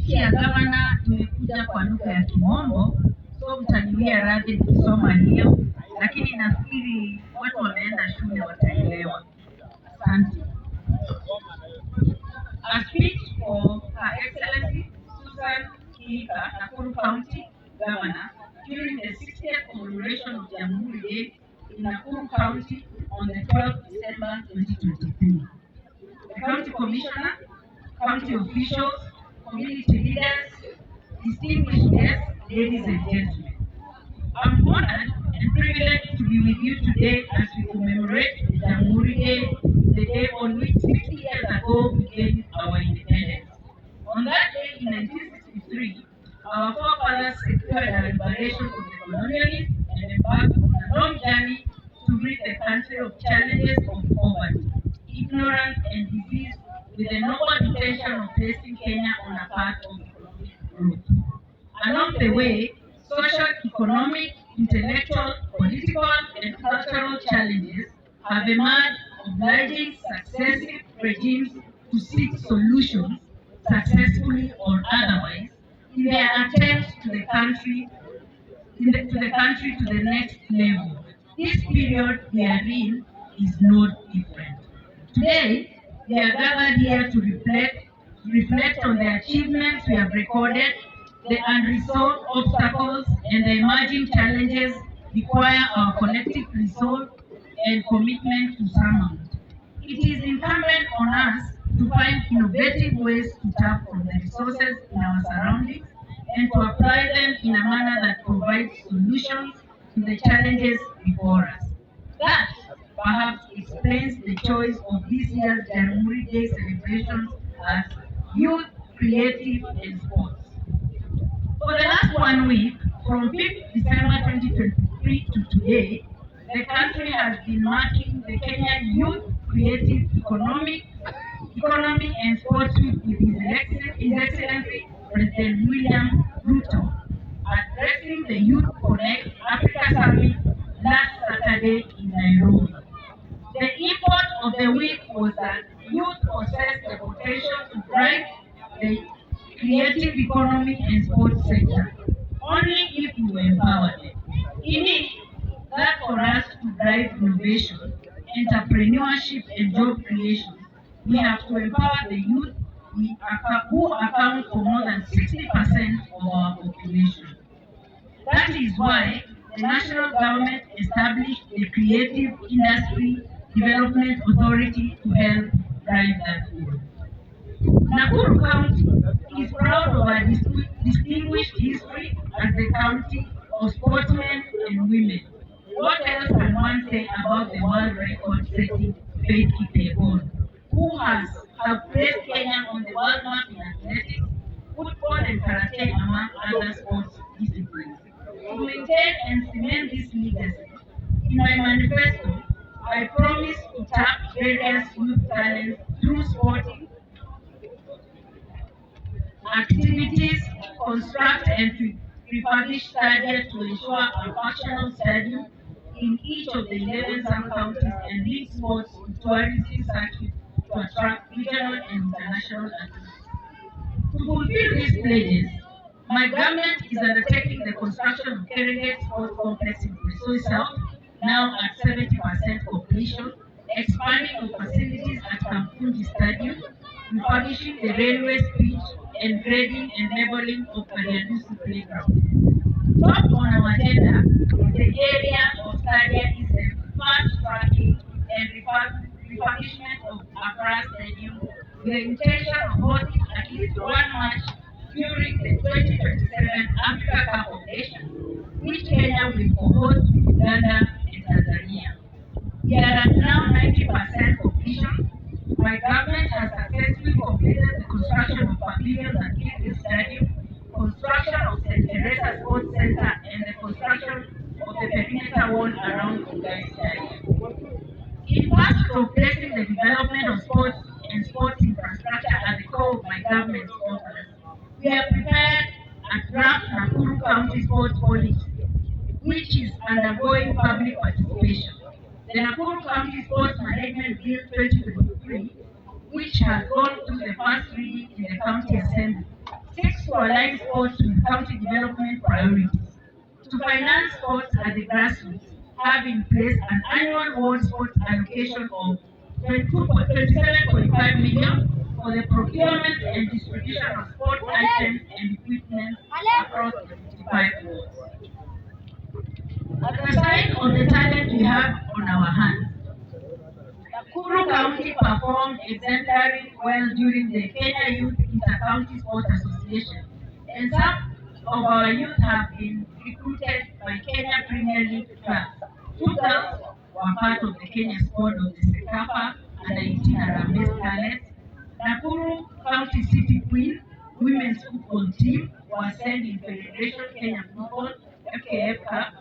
Speech ya gavana imekuja kwa lugha ya Kimombo, so mtaniwia radhi kusoma hiyo, lakini nafikiri watu wameenda shule wataelewa. Asante. A speech for Her Excellency Kihika, Nakuru County Governor, during the 60th commemoration of Jamhuri Day in Nakuru County on the 12th December 2023. The County Commissioner, County officials, community leaders, distinguished guests, ladies and gentlemen. I'm honored and privileged to be with you today as we commemorate the Jamhuri Day, the day on which 60 years ago we gained our independence. On that day in 1963, our forefathers secured our liberation from the colonialists and embarked on a long journey to rid the country of challenges of poverty, ignorance, and disease, with the noble intention of placing Kenya on a path of economic growth. Along the way, social, economic, intellectual, political, and cultural challenges have emerged, obliging successive regimes to seek solutions, successfully or otherwise, in their attempts to the country to the next level. This period we are in is not different. Today, we are gathered here to reflect on the achievements we have recorded, the unresolved obstacles, and the emerging challenges require our collective resolve and commitment to surmount. It is incumbent on us to find innovative ways to tap from the resources in our surroundings and to apply them in a manner that provides solutions to the challenges before us. That perhaps explains the choice of this year's Jamhuri Day celebrations as Youth, Creative and Sports. For the last 1 week, from 5th December 2023 to today, the country has been marking the Kenyan Youth, Creative, Economy and Sports Week with His Excellency President William Ruto addressing the Youth Connect Africa Summit last Saturday in Nairobi. The import of the week was that youth possess the potential to drive the creative economy and sports sector, only if we empower them. Indeed, that for us to drive innovation, entrepreneurship and job creation, we have to empower the youth who account for more than 60% of our population. That is why the national government established the Creative Industry Development Authority to help drive that goal. Nakuru County is proud of our distinguished history as the county of sportsmen and women. What else can one say about the world record-setting Faith Kipyegon, who has placed Kenya on the world map in athletics, football and karate, among other sports disciplines? To maintain and cement this legacy, in my manifesto, I promise to tap various youth talents through sporting activities, construct and refurbish stadiums to ensure a functional stadium in each of the 11 sub-counties and link sports to tourism circuits to attract regional and international athletes. To fulfill these pledges, my government is undertaking the construction of Kihika Sports Complex in Kurisoi South, now at 70% completion, expanding of facilities at Kampunji Stadium, refurbishing the railway speech, and grading and leveling of Ariadusu Playground. Top on our agenda is the area of study is the fast-tracking and refurbishment of Accra Stadium with the intention of hosting at least one match during the 2027 Africa Cup of Nations, which Kenya will co-host with Uganda and Tanzania. We are at now 90% completion. My government has successfully completed the construction of pavilions at Kihika Stadium, construction of St. Teresa Sports Center, and the construction of the perimeter wall around Kihika Stadium. In pursuit of placing the development of sports and sports infrastructure at the core of my government's focus, we have prepared a draft Nakuru County Sports Policy, which is undergoing public participation. The Nakuru County Sports Management Bill 2023, which has gone through the first reading in the County Assembly, seeks to align sports with county development priorities. To finance sports at the grassroots, have in place an annual world sports allocation of 27.5 million for the procurement and distribution of sport items and equipment across the 55 wards. At the sign of the talent we have on our hands, Nakuru County performed exemplary well during the Kenya Youth Inter-County Sports Association, and some of our youth have been recruited by Kenya Premier League clubs. 2 girls were part of the Kenya squad of the Sekafa Under-18 Harambee Starlets. Nakuru County City Queen women's football team was sent in Federation Kenya Football FKF Cup,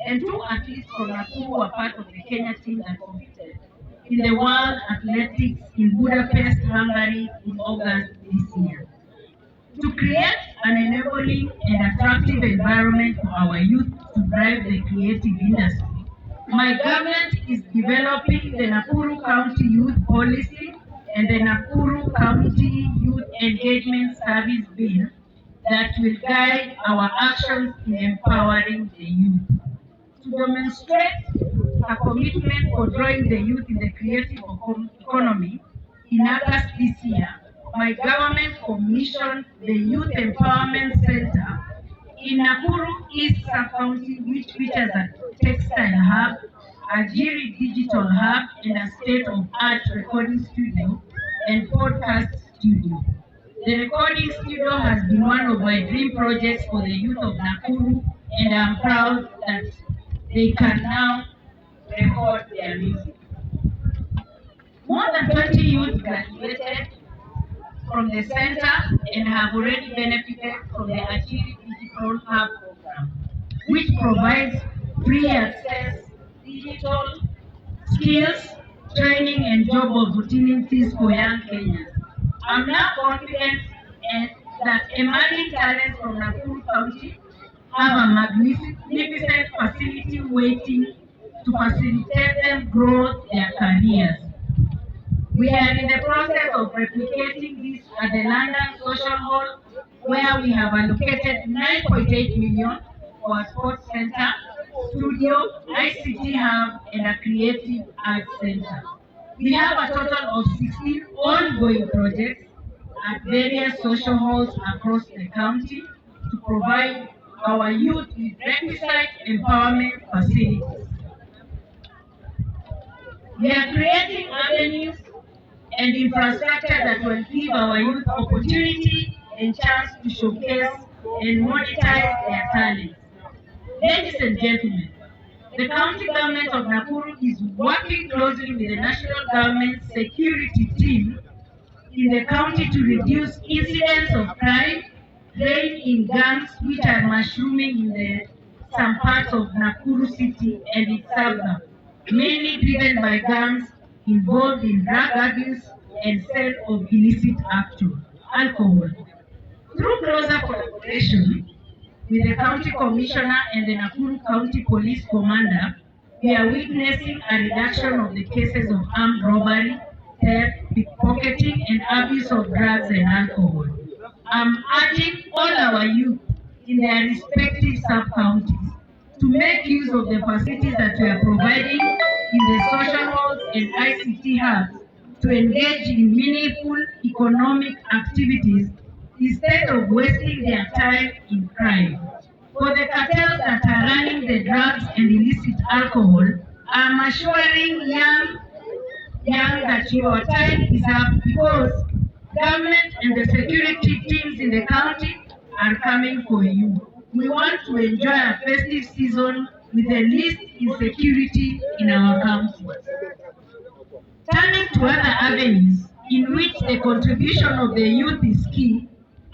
and 2 athletes from Nakuru were part of the Kenya team that competed in the World Athletics in Budapest, Hungary in August this year. To create an enabling and attractive environment for our youth to drive the creative industry, my government is developing the Nakuru County Youth Policy and the Nakuru County Youth Engagement Service Bill that will guide our actions in empowering the youth. To demonstrate a commitment for drawing the youth in the creative economy, in August this year, my government commissioned the Youth Empowerment Center in Nakuru East Sub-County, which features a textile hub, a Jamhuri digital hub, and a state-of-art recording studio and podcast studio. The recording studio has been one of my dream projects for the youth of Nakuru, and I'm proud that they can now record their music. More than 20 youth graduated from the center and have already benefited from the Jamhuri Digital Hub program, which provides free access, digital skills, training, and job opportunities for young Kenyans. I'm now confident that emerging talents from Nakuru County have a magnificent facility waiting to facilitate them grow their careers. We are in the process of replicating this at the London Social Hall, where we have allocated 9.8 million for a sports center, studio, ICT hub, and a creative arts center. We have a total of 16 ongoing projects at various social halls across the county to provide our youth with requisite empowerment facilities. We are creating avenues and infrastructure that will give our youth opportunity and chance to showcase and monetize their talents. Ladies and gentlemen, the county government of Nakuru is working closely with the national government security team in the county to reduce incidents of crime, rein in gangs which are mushrooming in some parts of Nakuru city and its suburbs, mainly driven by gangs involved in drug abuse and sale of illicit alcohol. Through closer collaboration with the county commissioner and the Nakuru County Police Commander, we are witnessing a reduction of the cases of armed robbery, theft, pickpocketing, and abuse of drugs and alcohol. I'm urging all our youth in their respective sub-counties to make use of the facilities that we are providing in the social halls and ICT hubs to engage in meaningful economic activities instead of wasting their time in crime. For the cartels that are running the drugs and illicit alcohol, I'm assuring young that your time is up, because government and the security teams in the county are coming for you. We want to enjoy a festive season with the least insecurity in our county. Turning to other avenues in which the contribution of the youth is key,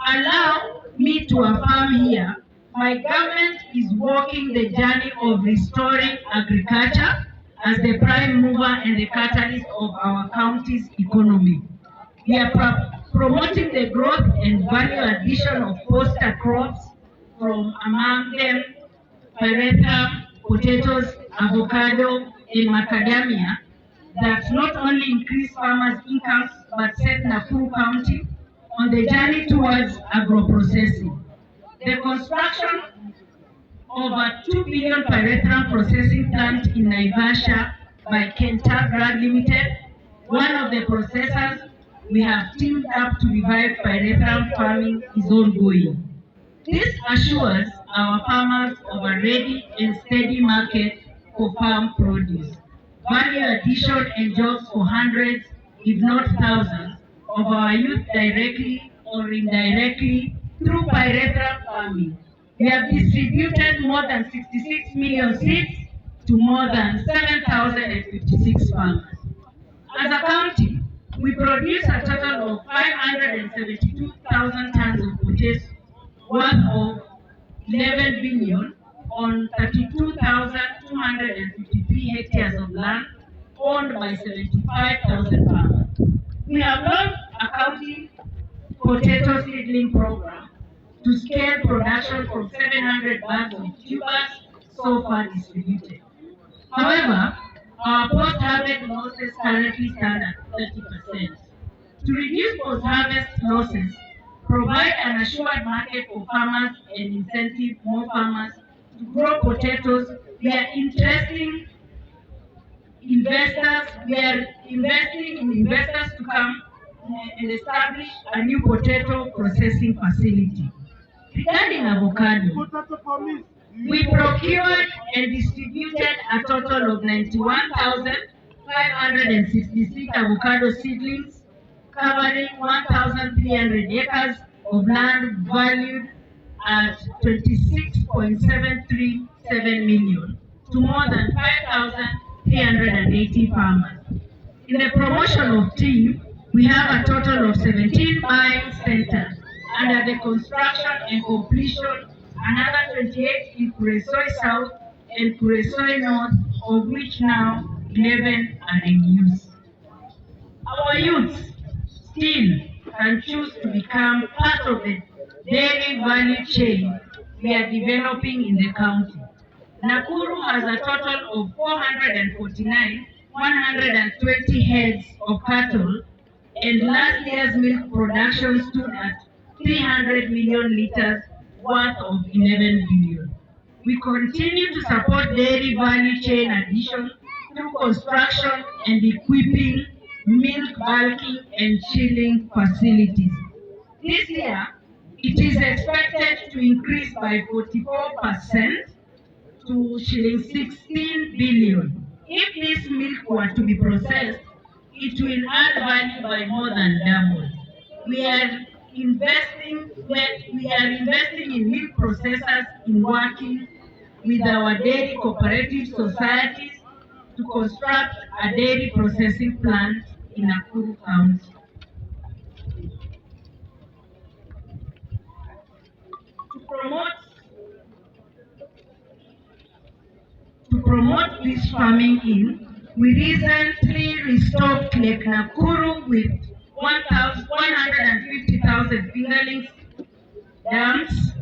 allow me to affirm here, my government is walking the journey of restoring agriculture as the prime mover and the catalyst of our county's economy. We are promoting the growth and value addition of foster crops, from among them pyrethrum, potatoes, avocado, and macadamia, that not only increase farmers' incomes but set Nakuru County on the journey towards agro-processing. The construction of a 2 billion pyrethrum processing plant in Naivasha by Kentagra Limited, one of the processors we have teamed up to revive pyrethrum farming, is ongoing. This assures our farmers of a ready and steady market for farm produce, value addition and jobs for hundreds, if not thousands, of our youth directly or indirectly through pyrethrum farming. We have distributed more than 66 million seeds to more than 7,056 farmers. As a county, we produce a total of 572,000 tons of potatoes worth of 11 billion on 32,253 hectares of land owned by 75,000 farmers. We have launched a county potato seedling program to scale production from 700 bags of tubers so far distributed. However, our post-harvest losses currently stand at 30%. To reduce post-harvest losses, provide an assured market for farmers and incentive more farmers to grow potatoes, we are investing in investors to come and establish a new potato processing facility. Regarding avocado, we procured and distributed a total of 91,566 avocado seedlings, covering 1,300 acres of land valued at 26.737 million to more than 5,380 farmers. In the promotion of tea, we have a total of 17 buying centers under the construction and completion, another 28 in Kuresoi South and Kuresoi North, of which now 11 are in use. Our youths still can choose to become part of the dairy value chain we are developing in the county. Nakuru has a total of 120 heads of cattle, and last year's milk production stood at 300 million liters worth of 11 billion. We continue to support dairy value chain addition through construction and equipping milk bulking and chilling facilities. This year, it is expected to increase by 44% to shilling 16 billion. If this milk were to be processed, it will add value by more than double. We are investing in milk processors in working with our dairy cooperative societies to construct a dairy processing plant in Nakuru County. To promote this farming we recently restocked Lake Nakuru with 150,000 fingerlings dams,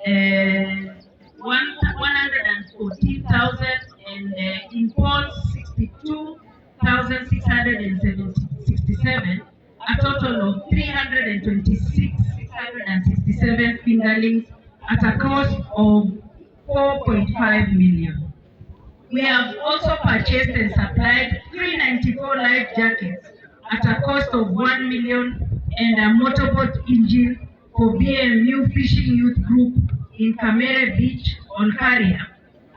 114,000 and imports 62,667, a total of 326,667 fingerlings at a cost of 4.5 million. We have also purchased and supplied 394 life jackets at a cost of 1 million and a motorboat engine for BMU Fishing Youth Group in Kamere Beach on Carrier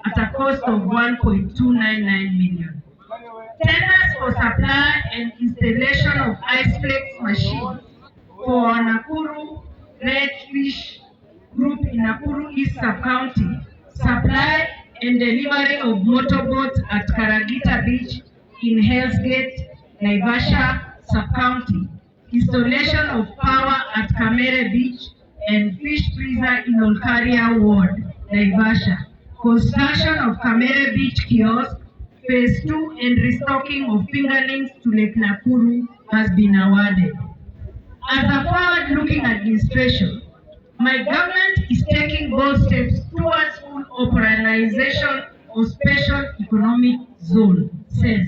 at a cost of 1.299 million. Tenders for supply and installation of ice flakes machines for Nakuru Red Fish Group in Nakuru East Sub-County, supply and delivery of motorboats at Karagita Beach in Hell's Gate, Naivasha Sub-County, installation of power at Kamere Beach and fish freezer in Olkaria Ward, Naivasha, construction of Kamere Beach kiosk, phase 2 and restocking of fingerlings to Lake Nakuru has been awarded. As a forward-looking administration, my government is taking bold steps towards full operationalization of Special Economic Zone, says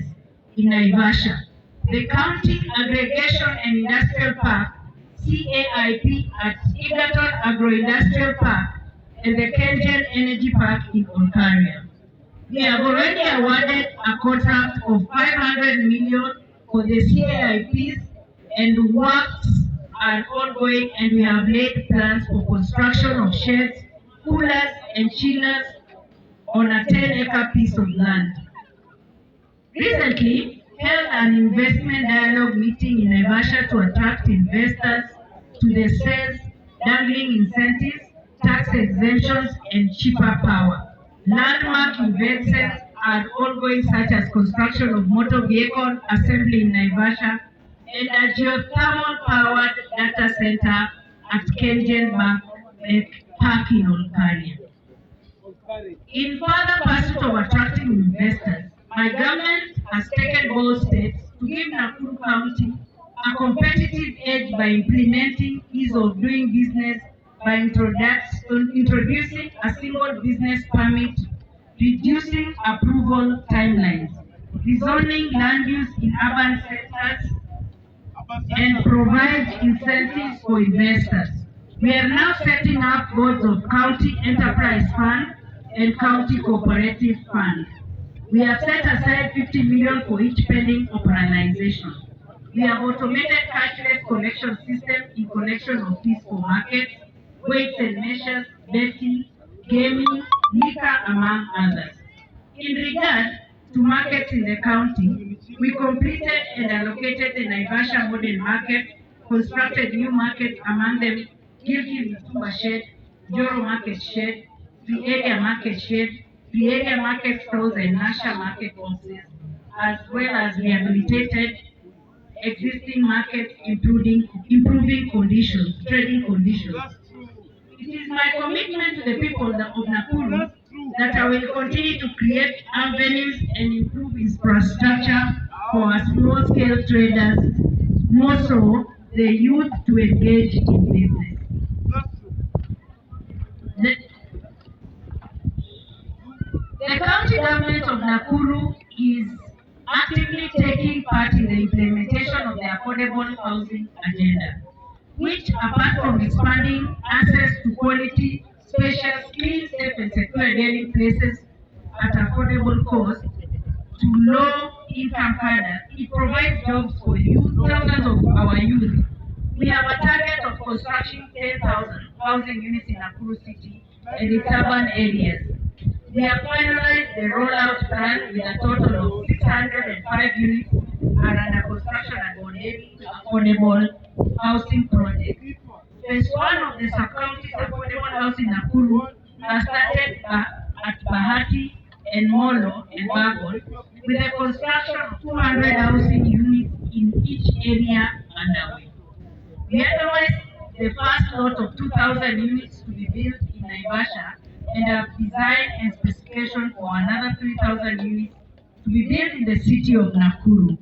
in Naivasha, the County Aggregation and Industrial Park, CAIP, at Bigoted Agro-Industrial Park and the Kengen Energy Park in Ontario. We have already awarded a contract of 500 million for the CAIPs, and works are ongoing, and we have laid plans for construction of sheds, coolers and chillers on a 10-acre piece of land. Recently, held an investment dialogue meeting in Naivasha to attract investors to the sales, dangling incentives, tax exemptions, and cheaper power. Landmark investments are ongoing, such as construction of motor vehicle assembly in Naivasha and a geothermal powered data center at Kengen Park in Ontario. In further pursuit of attracting investors, my government has taken bold steps to give Nakuru County a competitive edge by implementing ease of doing business by introducing a single business permit, reducing approval timelines, rezoning land use in urban centers, and provides incentives for investors. We are now setting up boards of County Enterprise Fund and County Cooperative Fund. We have set aside 50 million for each pending organization. We have automated cashless collection system in collection of fees for markets, weights and measures, betting, gaming, liquor, among others. In regard to markets in the county, we completed and allocated the Naivasha modern market, constructed new markets, among them Gilgil Mitumba Shed, Joro Market Shed, the area market shed, the area market stores and Nasha market boxes, as well as rehabilitated existing markets, improving conditions, trading conditions. It is my commitment to the people of Nakuru that I will continue to create avenues and improve infrastructure for our small-scale traders, more so the youth, to engage in business. The county government of Nakuru is actively taking part in the implementation of the affordable housing agenda, which, apart from expanding access to quality, spacious, clean, safe and secure dwelling places at affordable cost to low-income cadres, it provides jobs for youth, thousands of our youth. We have a target of constructing 10,000 housing units in Nakuru City and its urban areas. We have finalized the rollout plan with a total of 605 units are under construction at Bigoted affordable housing project. Phase 1 of the sub-county's affordable housing in Nakuru has started at Bahati and Molo and Bigoted, with the construction of 200 housing units in each area underway. We otherwise the first lot of 2,000 units to be built in Naivasha and have design and specification for another 3,000 units to be built in the city of Nakuru.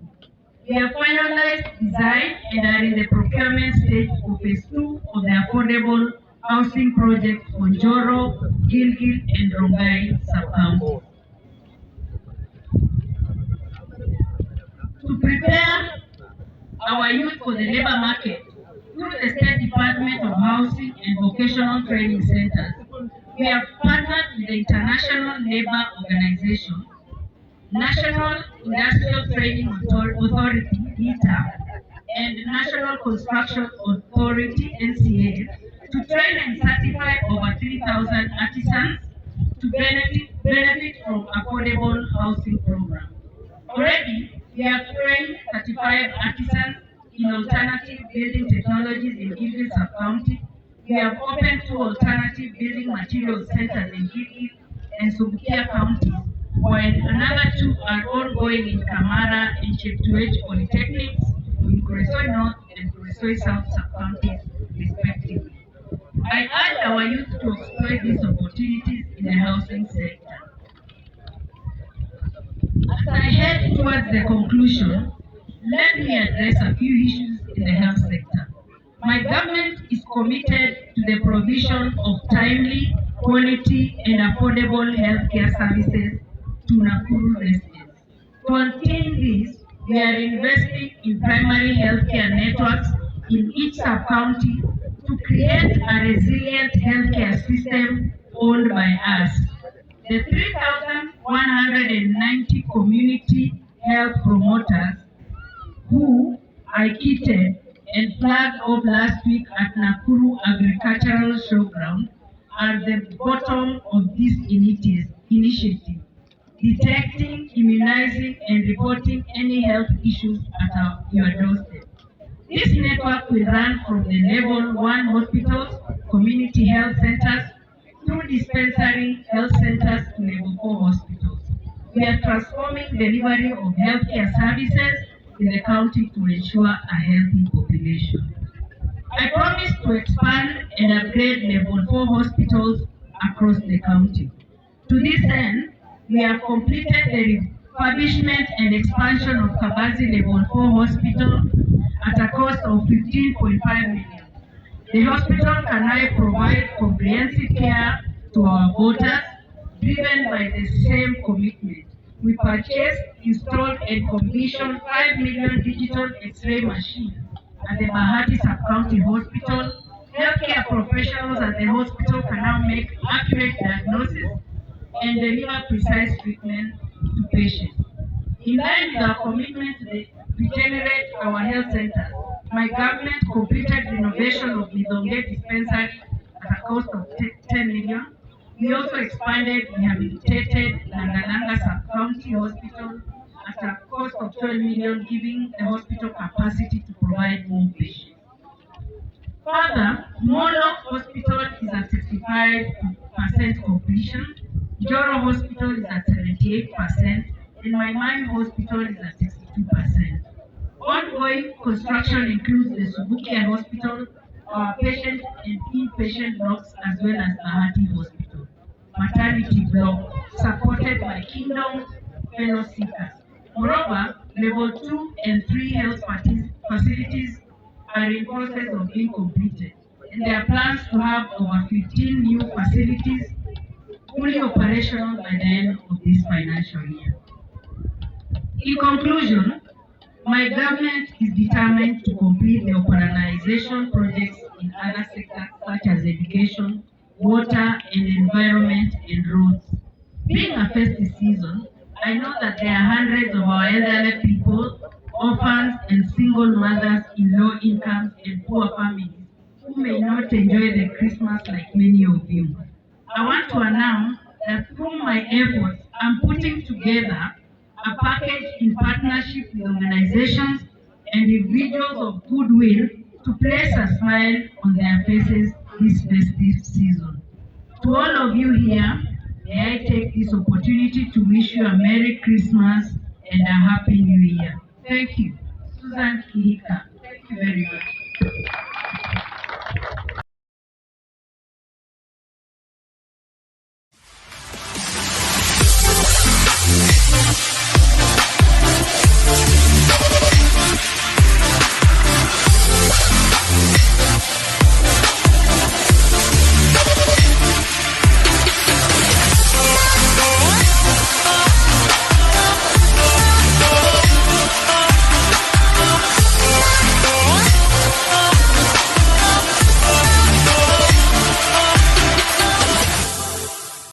We have finalized design and are in the procurement stage for phase 2 of the affordable housing project for Joro, Gilgil and Rongai sub-counties. To prepare our youth for the labor market, through the State Department of Housing and Vocational Training Centers, we have partnered with the International Labour Organization, National Industrial Training Authority, NITA, and National Construction Authority, NCA, to train and certify over 3,000 artisans to benefit from affordable housing program. Already, we have trained 35 artisans in alternative building technologies in Gilgil sub-county. We have opened 2 alternative building materials centers in Gilgil and Subukia counties, while another 2 are ongoing in Kamara and Cheptuech Polytechnics in Kuresoi North and Kuresoi South sub-counties, respectively. I urge our youth to exploit these opportunities in the housing sector. As I head towards the conclusion, let me address a few issues in the health sector. My government is committed to the provision of timely, quality, and affordable healthcare services to Nakuru residents. To attain this, We are investing in primary healthcare networks in each sub-county to create a resilient healthcare system owned by us. The 3,190 community health promoters who I kitted and flagged off last week at Nakuru Agricultural Showground are the bottom of this initiative, detecting, immunizing, and reporting any health issues at your doorstep. This network will run from the level 1 hospitals, community health centers, through dispensary health centers to level 4 hospitals. We are transforming delivery of healthcare services in the county to ensure a healthy population. I promise to expand and upgrade level 4 hospitals across the county. To this end, we have completed the refurbishment and expansion of Kabazi level 4 hospital at a cost of 15.5 million. The hospital can now provide comprehensive care to our voters, driven by the same commitment. We purchased, installed, and commissioned 5 million digital X-ray machines at the Bahati Sub-County Hospital. Healthcare professionals at the hospital can now make accurate diagnosis and deliver precise treatment to patients. In line with our commitment to regenerate our health centers, my government completed renovation of Midonge dispensary at a cost of 10 million. We also expanded rehabilitated Langalanga Sub-County Hospital at a cost of 12 million, giving the hospital capacity to provide more patients. Further, Molo Hospital is at 65% completion, Joro Hospital is at 78%, and Maimai Hospital is at 62%. Ongoing construction includes the Subukia Hospital, our patient and inpatient blocks, as well as Bahati Hospital, maternity block, supported by Kingdom Fellow Seekers. Moreover, level 2 and 3 health facilities are in process of being completed, and there are plans to have over 15 new facilities fully operational by the end of this financial year. In conclusion, my government is determined to complete the operationalization projects in other sectors such as education, water and environment, and roads. Being a festive season, I know that there are hundreds of our elderly people, orphans and single mothers in low incomes and poor families who may not enjoy the Christmas like many of you. I want to announce that through my efforts, I'm putting together a package in partnership with organizations and individuals of goodwill to place a smile on their faces this festive season. To all of you here, may I take this opportunity to wish you a Merry Christmas and a Happy New Year. Thank you. Susan Kihika. Thank you very much.